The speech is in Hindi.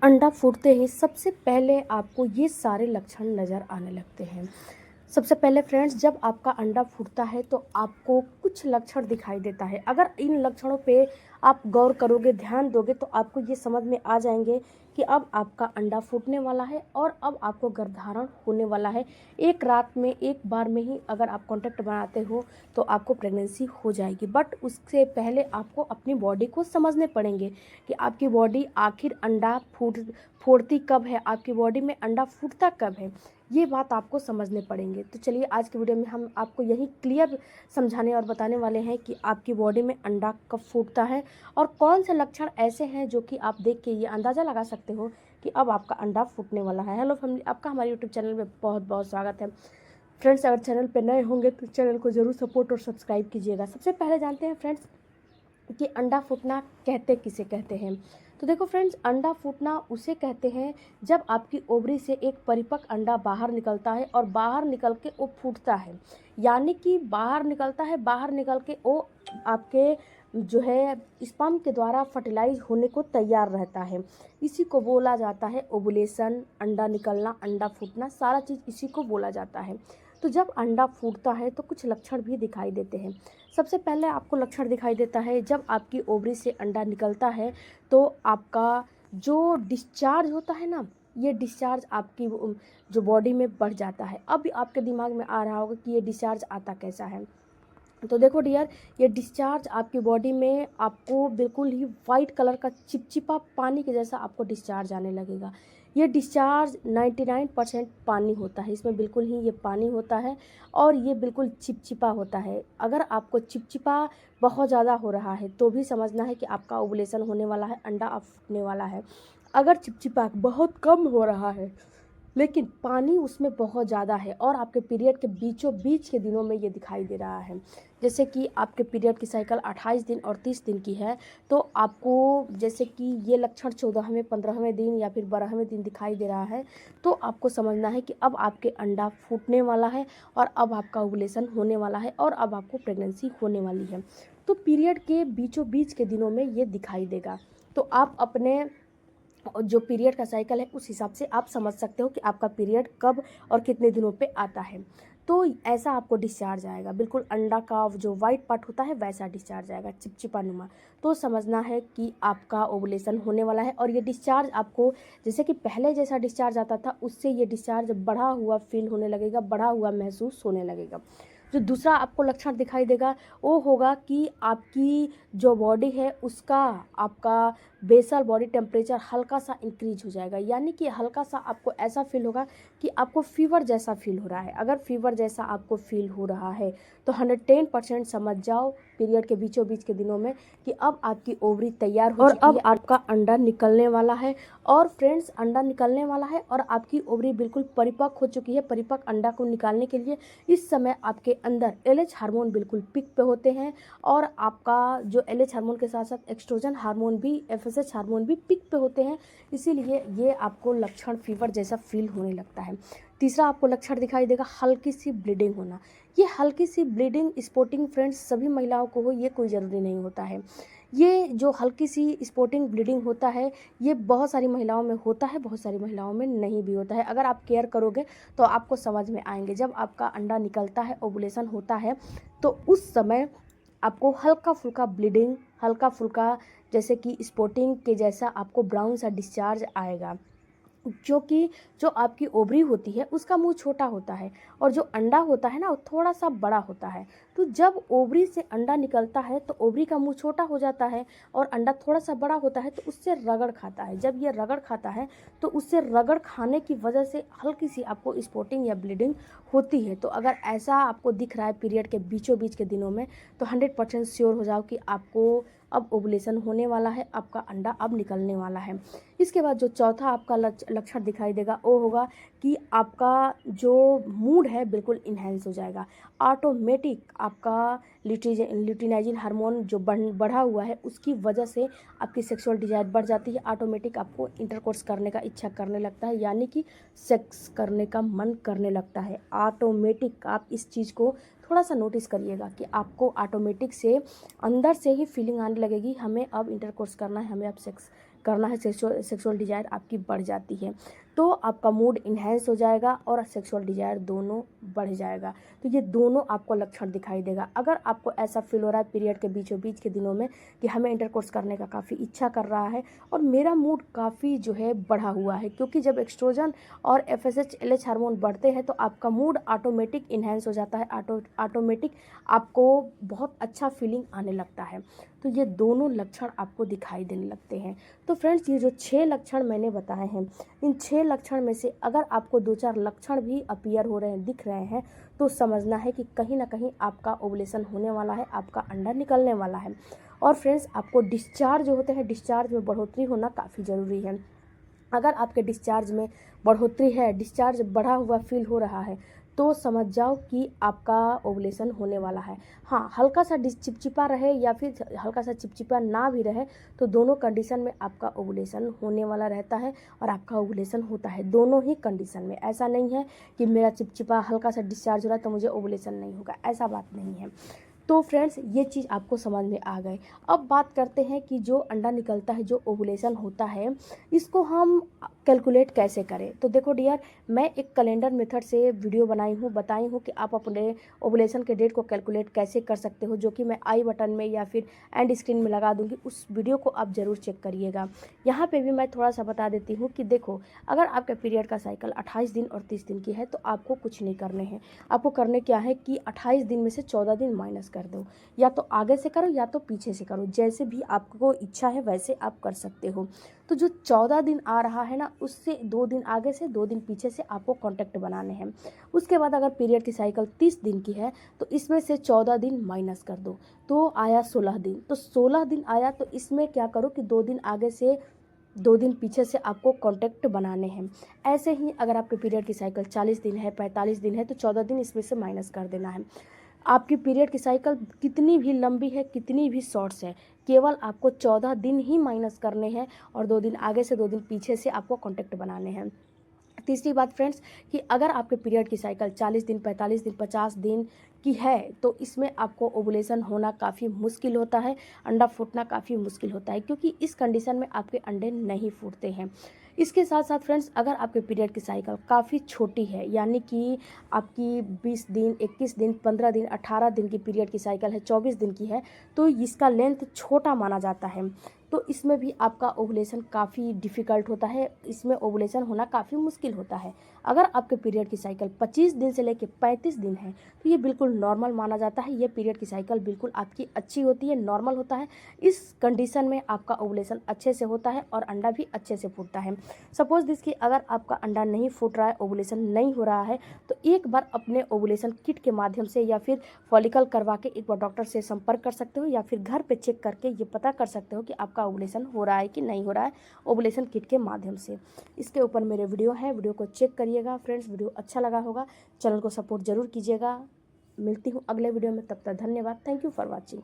अंडा फूटते ही सबसे पहले आपको ये सारे लक्षण नज़र आने लगते हैं। सबसे पहले फ्रेंड्स, जब आपका अंडा फूटता है तो आपको कुछ लक्षण दिखाई देता है। अगर इन लक्षणों पे आप गौर करोगे, ध्यान दोगे तो आपको ये समझ में आ जाएंगे कि अब आपका अंडा फूटने वाला है और अब आपको गर्भधारण होने वाला है। एक रात में, एक बार में ही अगर आप कॉन्टैक्ट बनाते हो तो आपको प्रेगनेंसी हो जाएगी। बट उससे पहले आपको अपनी बॉडी को समझने पड़ेंगे कि आपकी बॉडी आखिर अंडा फोड़ती कब है, आपकी बॉडी में अंडा फूटता कब है, ये बात आपको समझने पड़ेंगे। तो चलिए आज की वीडियो में हम आपको यही क्लियर समझाने और बताने वाले हैं कि आपकी बॉडी में अंडा कब फूटता है और कौन से लक्षण ऐसे हैं जो कि आप देख के ये अंदाज़ा लगा सकते हो कि अब आपका अंडा फूटने वाला है। हेलो फैमिली, आपका हमारे यूट्यूब चैनल में बहुत बहुत स्वागत है। फ्रेंड्स, अगर चैनल पर नए होंगे तो चैनल को ज़रूर सपोर्ट और सब्सक्राइब कीजिएगा। सबसे पहले जानते हैं फ्रेंड्स कि अंडा फूटना किसे कहते हैं। तो देखो फ्रेंड्स, अंडा फूटना उसे कहते हैं जब आपकी ओवरी से एक परिपक्व अंडा बाहर निकलता है और बाहर निकल के वो फूटता है। यानी कि बाहर निकलता है, बाहर निकल के वो आपके जो है स्पर्म के द्वारा फर्टिलाइज होने को तैयार रहता है। इसी को बोला जाता है ओवुलेशन, अंडा निकलना, अंडा फूटना, सारा चीज़ इसी को बोला जाता है। तो जब अंडा फूटता है तो कुछ लक्षण भी दिखाई देते हैं। सबसे पहले आपको लक्षण दिखाई देता है जब आपकी ओवरी से अंडा निकलता है तो आपका जो डिस्चार्ज होता है ना, ये डिस्चार्ज आपकी जो बॉडी में बढ़ जाता है। अब आपके दिमाग में आ रहा होगा कि ये डिस्चार्ज आता कैसा है। तो देखो डियर, ये डिस्चार्ज आपकी बॉडी में आपको बिल्कुल ही वाइट कलर का चिपचिपा पानी के जैसा आपको डिस्चार्ज आने लगेगा। ये डिस्चार्ज 99% पानी होता है, इसमें बिल्कुल ही ये पानी होता है और ये बिल्कुल चिपचिपा होता है। अगर आपको चिपचिपा बहुत ज़्यादा हो रहा है तो भी समझना है कि आपका ओवुलेशन होने वाला है, अंडा अब फूटने वाला है। अगर चिपचिपा बहुत कम हो रहा है लेकिन पानी उसमें बहुत ज़्यादा है और आपके पीरियड के बीचों बीच के दिनों में ये दिखाई दे रहा है, जैसे कि आपके पीरियड की साइकिल 28 दिन और 30 दिन की है, तो आपको जैसे कि ये लक्षण 14वें 15वें दिन या फिर 12वें दिन दिखाई दे रहा है, तो आपको समझना है कि अब आपके अंडा फूटने वाला है और अब आपका ओवुलेशन होने वाला है और अब आपको प्रेगनेंसी होने वाली है। तो पीरियड के बीचों बीच के दिनों में ये दिखाई देगा। तो आप अपने जो पीरियड का साइकिल है उस हिसाब से आप समझ सकते हो कि आपका पीरियड कब और कितने दिनों पे आता है। तो ऐसा आपको डिस्चार्ज आएगा, बिल्कुल अंडा का जो वाइट पार्ट होता है वैसा डिस्चार्ज आएगा, चिपचिपा नुमा। तो समझना है कि आपका ओवुलेशन होने वाला है और ये डिस्चार्ज आपको जैसे कि पहले जैसा डिस्चार्ज आता था उससे ये डिस्चार्ज बढ़ा हुआ फील होने लगेगा, बढ़ा हुआ महसूस होने लगेगा। जो दूसरा आपको लक्षण दिखाई देगा वो होगा कि आपकी जो बॉडी है उसका आपका बेसल बॉडी टेम्परेचर हल्का सा इंक्रीज हो जाएगा। यानी कि हल्का सा आपको ऐसा फील होगा कि आपको फीवर जैसा फील हो रहा है। अगर फीवर जैसा आपको फील हो रहा है तो 110% समझ जाओ पीरियड के बीचों बीच के दिनों में कि अब आपकी ओवरी तैयार हो चुकी है, अब आपका अंडा निकलने वाला है। और फ्रेंड्स, अंडा निकलने वाला है और आपकी ओवरी बिल्कुल परिपक्व हो चुकी है। परिपक्व अंडा को निकालने के लिए इस समय आपके अंदर एलएच हार्मोन बिल्कुल पिक पे होते हैं और आपका जो एलएच हार्मोन के साथ साथ एक्सट्रोजन हार्मोन भी, एफएसएच हार्मोन भी पिक पे होते हैं। इसीलिए ये आपको लक्षण फीवर जैसा फील होने लगता है। तीसरा आपको लक्षण दिखाई देगा हल्की सी ब्लीडिंग होना। ये हल्की सी ब्लीडिंग स्पॉटिंग फ्रेंड्स सभी महिलाओं को हो, ये कोई ज़रूरी नहीं होता है। ये जो हल्की सी स्पॉटिंग ब्लीडिंग होता है ये बहुत सारी महिलाओं में होता है, बहुत सारी महिलाओं में नहीं भी होता है। अगर आप केयर करोगे तो आपको समझ में आएंगे। जब आपका अंडा निकलता है, ओवुलेशन होता है, तो उस समय आपको हल्का फुल्का ब्लीडिंग, हल्का फुल्का जैसे कि स्पॉटिंग के जैसा आपको ब्राउन सा डिस्चार्ज आएगा, क्योंकि जो आपकी ओवरी होती है उसका मुंह छोटा होता है और जो अंडा होता है ना वो थोड़ा सा बड़ा होता है। तो जब ओवरी से अंडा निकलता है तो ओवरी का मुंह छोटा हो जाता है और अंडा थोड़ा सा बड़ा होता है, तो उससे रगड़ खाता है। जब ये रगड़ खाता है तो उससे रगड़ खाने की वजह से हल्की सी आपको स्पॉटिंग या ब्लीडिंग होती है। तो अगर ऐसा आपको दिख रहा है पीरियड के बीचों बीच के दिनों में तो 100% श्योर हो जाओ कि आपको अब ओवुलेशन होने वाला है, आपका अंडा अब निकलने वाला है। इसके बाद जो चौथा आपका लक्षण दिखाई देगा वो होगा कि आपका जो मूड है बिल्कुल इन्हेंस हो जाएगा। ऑटोमेटिक आपका ल्यूटिनाइजिन हार्मोन जो बढ़ा हुआ है उसकी वजह से आपकी सेक्सुअल डिजायर बढ़ जाती है। ऑटोमेटिक आपको इंटरकोर्स करने का इच्छा करने लगता है, यानी कि सेक्स करने का मन करने लगता है। ऑटोमेटिक आप इस चीज़ को थोड़ा सा नोटिस करिएगा कि आपको ऑटोमेटिक से अंदर से ही फीलिंग आने लगेगी, हमें अब इंटरकोर्स करना है, हमें अब सेक्स करना है, सेक्सुअल डिज़ायर आपकी बढ़ जाती है, तो आपका मूड इन्हेंस हो जाएगा और सेक्सुअल डिज़ायर दोनों बढ़ जाएगा। तो ये दोनों आपको लक्षण दिखाई देगा। अगर आपको ऐसा फील हो रहा है पीरियड के बीचों बीच के दिनों में कि हमें इंटरकोर्स करने का काफ़ी इच्छा कर रहा है और मेरा मूड काफ़ी जो है बढ़ा हुआ है, क्योंकि जब एस्ट्रोजन और एफएसएच एलएच हार्मोन बढ़ते हैं तो आपका मूड ऑटोमेटिक इन्हेंस हो जाता है, ऑटोमेटिक आपको बहुत अच्छा फीलिंग आने लगता है। तो ये दोनों लक्षण आपको दिखाई देने लगते हैं। तो फ्रेंड्स, ये जो 6 लक्षण मैंने बताए हैं, इन 6 लक्षण में से अगर आपको 2-4 लक्षण भी अपीयर हो रहे हैं, दिख रहे हैं, तो समझना है कि कहीं ना कहीं आपका ओवुलेशन होने वाला है, आपका अंडा निकलने वाला है। और फ्रेंड्स, आपको डिस्चार्ज होते हैं, डिस्चार्ज में बढ़ोतरी होना काफ़ी ज़रूरी है। अगर आपके डिस्चार्ज में बढ़ोतरी है, डिस्चार्ज बढ़ा हुआ फील हो रहा है, तो समझ जाओ कि आपका ओवुलेशन होने वाला है। हाँ, हल्का सा चिपचिपा रहे या फिर हल्का सा चिपचिपा ना भी रहे, तो दोनों कंडीशन में आपका ओवुलेशन होने वाला रहता है और आपका ओवुलेशन होता है दोनों ही कंडीशन में। ऐसा नहीं है कि मेरा चिपचिपा हल्का सा डिस्चार्ज हो रहा है तो मुझे ओवुलेशन नहीं होगा, ऐसा बात नहीं है। तो फ्रेंड्स, ये चीज़ आपको समझ में आ गए। अब बात करते हैं कि जो अंडा निकलता है, जो ओवुलेशन होता है, इसको हम कैलकुलेट कैसे करें। तो देखो डियर, मैं एक कैलेंडर मेथड से वीडियो बनाई हूँ, बताई हूँ कि आप अपने ओवुलेशन के डेट को कैलकुलेट कैसे कर सकते हो, जो कि मैं आई बटन में या फिर एंड स्क्रीन में लगा दूँगी। उस वीडियो को आप ज़रूर चेक करिएगा। यहाँ पे भी मैं थोड़ा सा बता देती हूँ कि देखो, अगर आपके पीरियड का साइकिल 28 दिन और 30 दिन की है तो आपको कुछ नहीं करने हैं। आपको करने क्या है कि 28 दिन में से 14 दिन माइनस कर दो, या तो आगे से करो या तो पीछे से करो, जैसे भी आपको इच्छा है वैसे आप कर सकते हो। तो जो 14 दिन आ रहा है ना, उससे 2 दिन आगे से 2 दिन पीछे से आपको कॉन्टैक्ट बनाने हैं। उसके बाद अगर पीरियड की साइकिल 30 दिन की है तो इसमें से 14 दिन माइनस कर दो, तो आया 16 दिन। तो 16 दिन आया तो इसमें क्या करो कि 2 दिन आगे से 2 दिन पीछे से आपको कॉन्टैक्ट बनाने हैं। ऐसे ही अगर आपके पीरियड की साइकिल 40 दिन है, 45 दिन है, तो 14 दिन इसमें से माइनस कर देना है। आपकी पीरियड की साइकिल कितनी भी लंबी है, कितनी भी शॉर्ट्स है, केवल आपको 14 दिन ही माइनस करने हैं और 2 दिन आगे से 2 दिन पीछे से आपको कॉन्टैक्ट बनाने हैं। तीसरी बात फ्रेंड्स, कि अगर आपके पीरियड की साइकिल 40 दिन, 45 दिन, 50 दिन की है तो इसमें आपको ओवुलेशन होना काफ़ी मुश्किल होता है, अंडा फूटना काफ़ी मुश्किल होता है, क्योंकि इस कंडीशन में आपके अंडे नहीं फूटते हैं। इसके साथ साथ फ्रेंड्स, अगर आपके पीरियड की साइकिल काफ़ी छोटी है, यानी कि आपकी 20 दिन, 21 दिन, 15 दिन, 18 दिन की पीरियड की साइकिल है, 24 दिन की है, तो इसका लेंथ छोटा माना जाता है, तो इसमें भी आपका ओवुलेशन काफ़ी डिफ़िकल्ट होता है, इसमें ओवुलेशन होना काफ़ी मुश्किल होता है। अगर आपके पीरियड की साइकिल 25 दिन से लेकर 35 दिन है तो ये बिल्कुल नॉर्मल माना जाता है। ये पीरियड की साइकिल बिल्कुल आपकी अच्छी होती है, नॉर्मल होता है। इस कंडीशन में आपका ओवुलेशन अच्छे से होता है और अंडा भी अच्छे से फूटता है। सपोज दिस कि अगर आपका अंडा नहीं फूट रहा है, ओवुलेशन नहीं हो रहा है, तो एक बार अपने ओवुलेशन किट के माध्यम से या फिर फॉलिकल करवा के एक बार डॉक्टर से संपर्क कर सकते हो, या फिर घर पे चेक करके ये पता कर सकते हो कि आपका ओवुलेशन हो रहा है कि नहीं हो रहा है, ओवुलेशन किट के माध्यम से। इसके ऊपर मेरे वीडियो हैं, वीडियो को चेक करिएगा फ्रेंड्स। वीडियो अच्छा लगा होगा, चैनल को सपोर्ट जरूर कीजिएगा। मिलती हूँ अगले वीडियो में, तब तक धन्यवाद। Thank you for watching.